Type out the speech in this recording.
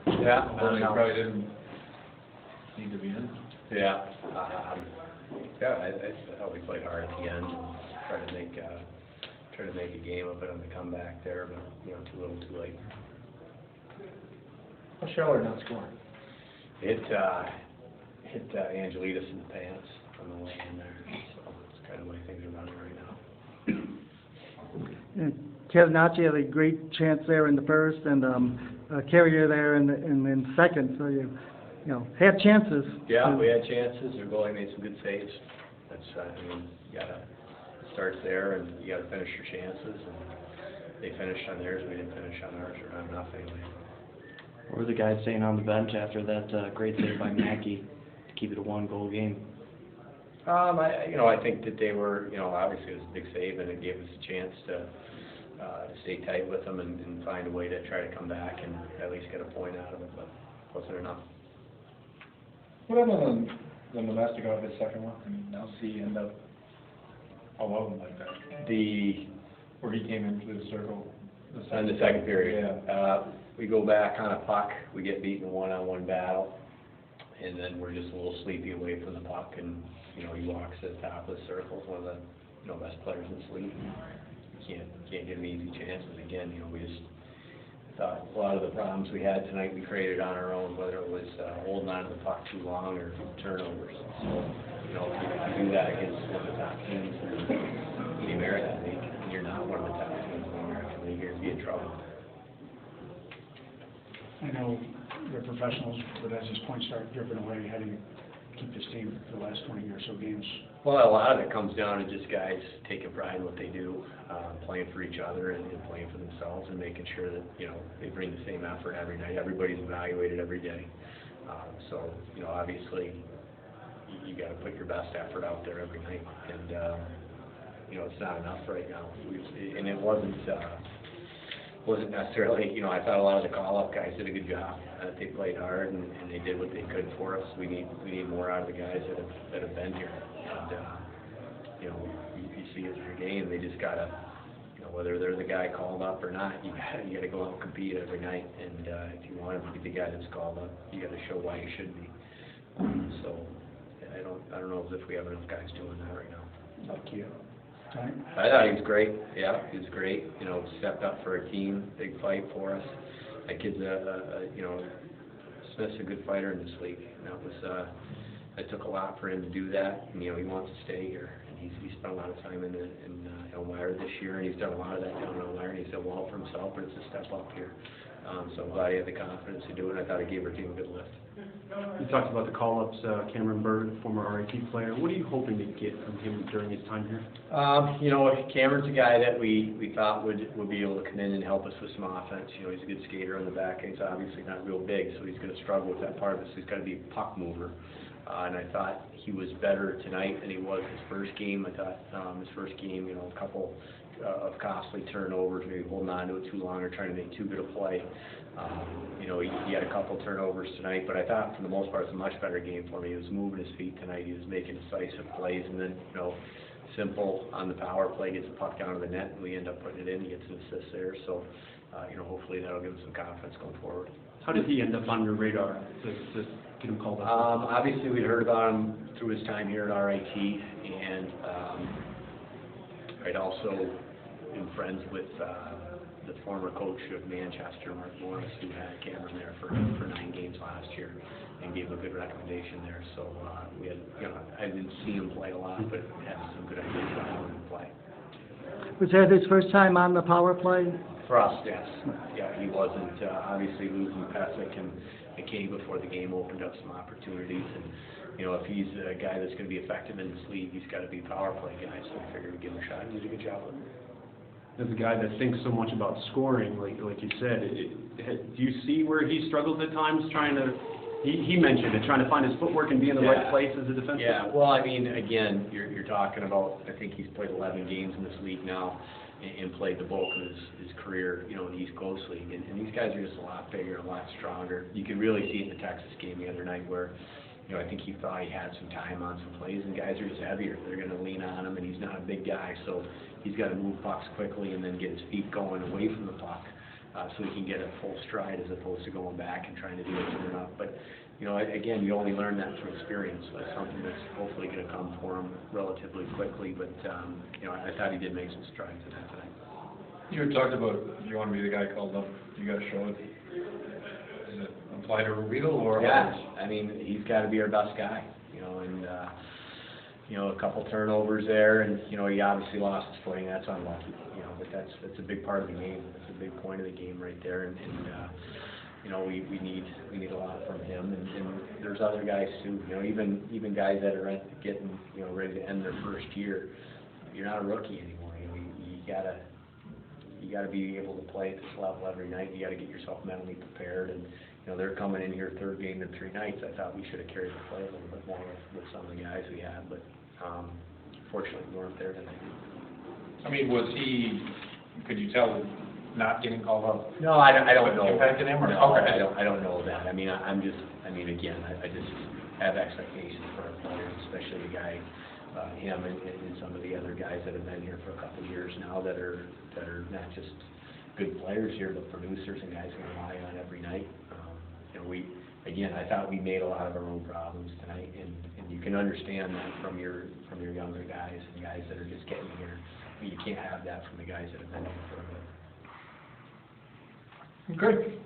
Yeah, Well, they probably didn't need to be in. yeah. I thought we played hard at the end and tried to make a game of it on the comeback there, but too little, too late. How Scheller not scoring? Hit Angelitas in the pants on the way in there, so it's kind of the way things are running right now. Casinacci had a great chance there in the first, and Carrier there in second. So you had chances. Yeah, we had chances. Their goalie made some good saves. That's you gotta start there, and you gotta finish your chances. And they finished on theirs. We didn't finish on ours, or on nothing. What were the guys saying on the bench after that great save by Mackey to keep it a one-goal game? I think that they were, obviously it was a big save, and it gave us a chance to stay tight with them and find a way to try to come back and at least get a point out of it, but wasn't enough. What happened when the domestic got his second one? I mean, now see end up alone like that. Where he came into the circle. In the second period. Yeah. We go back on a puck, we get beaten in a one-on-one battle, and then we're just a little sleepy away from the puck, and he walks to the top of the circle, one of the best players in the league. Can't give him easy chances. Again, we just thought a lot of the problems we had tonight we created on our own, whether it was holding on to the puck too long or turnovers. So if you do that against one of the top teams in the American League, and you're not one of the top teams in the American League, you're going to be in trouble. I know they're professionals, but as these points start dripping away, how do you keep this team for the last 20 or so games? Well, a lot of it comes down to just guys taking pride in what they do, playing for each other and playing for themselves, and making sure that they bring the same effort every night. Everybody's evaluated every day, so obviously you got to put your best effort out there every night, and it's not enough right now. And it wasn't necessarily, I thought a lot of the call-up guys did a good job. They played hard and they did what they could for us. We need more out of the guys that have been here. And you see it in your game. They just gotta, whether they're the guy called up or not, you gotta go out and compete every night. And if you want to be the guy that's called up, you gotta show why you should be. So I don't know if we have enough guys doing that right now. Up to you. I thought he was great. Yeah, he was great. Stepped up for a team, big fight for us. That kid's Smith's a good fighter in this league. And that was it took a lot for him to do that. And, he wants to stay here. And he spent a lot of time in Elmira this year, and he's done a lot of that down in Elmira. And he's done well for himself, but it's a step up here. So I'm glad he had the confidence to do it. I thought it gave our team a good lift. You talked about the call-ups, Cameron Bird, former RIT player. What are you hoping to get from him during his time here? Cameron's a guy that we thought would be able to come in and help us with some offense. He's a good skater on the back, and he's obviously not real big, so he's going to struggle with that part of it. So he's got to be a puck mover. And I thought he was better tonight than he was his first game. I thought his first game, a couple of costly turnovers, maybe holding on to it too long or trying to make too good a play. He had a couple turnovers tonight, but I thought for the most part it was a much better game for me. He was moving his feet tonight. He was making decisive plays, and then simple on the power play, gets the puck down to the net, and we end up putting it in. He gets an assist there, so hopefully that'll give him some confidence going forward. How did he end up on your radar to get him called up? Obviously, we'd heard about him through his time here at RIT, and I'd also been friends with the former coach of Manchester, Mark Morris, who had Cameron there for 9 games last year, and gave a good recommendation there. So we had, I didn't see him play a lot, but had some good ideas about how he would play. Was that his first time on the power play? For us, yes. Yeah, he wasn't. Obviously, losing Pesek and McKay before the game opened up some opportunities. And, if he's a guy that's going to be effective in this league, he's got to be a power play guy. So I figured we'd give him a shot, and he did a good job with it. As a guy that thinks so much about scoring, like you said, do you see where he struggles at times trying to, he mentioned it, trying to find his footwork and be in the right place as a defenseman? Yeah, well, I mean, again, you're talking about, I think he's played 11 games in this league now and played the bulk of his career, in the East Coast League. And these guys are just a lot bigger, a lot stronger. You could really see it in the Texas game the other night where, I think he thought he had some time on some plays, and guys are just heavier. They're going to lean on him, and he's not a big guy, so he's got to move pucks quickly and then get his feet going away from the puck. so he can get a full stride as opposed to going back and trying to do it soon enough. But, you know, again, you only learn that through experience, so it's something that's hopefully going to come for him relatively quickly, but, you know, I thought he did make some strides in that tonight. You had talked about, you want to be the guy called up, you got to show it. Does it apply to Rubeal or? Yeah, I mean, he's got to be our best guy, you know, and, you know, a couple turnovers there, and, you know, he obviously lost his footing, that's unlucky, you know, but that's a big part of the game, that's a big point of the game right there, and you know, we need a lot from him, and there's other guys too, you know, even guys that are getting, you know, ready to end their first year, you're not a rookie anymore, you know, you gotta be able to play at this level every night, you gotta get yourself mentally prepared, and, you know, they're coming in here third game in 3 nights. I thought we should have carried the play a little bit more with some of the guys we had, but fortunately we weren't there tonight. I mean, was he, could you tell, not getting called up? No, I don't know. Impacted him or? No, Okay. I don't know that. I mean, I again, I just have expectations for our players, especially a guy, him and some of the other guys that have been here for a couple of years now that are not just good players here, but producers and guys we rely on every night. You know, I thought we made a lot of our own problems tonight, and you can understand that from your younger guys and guys that are just getting here. I mean, you can't have that from the guys that have been here for a bit. Good.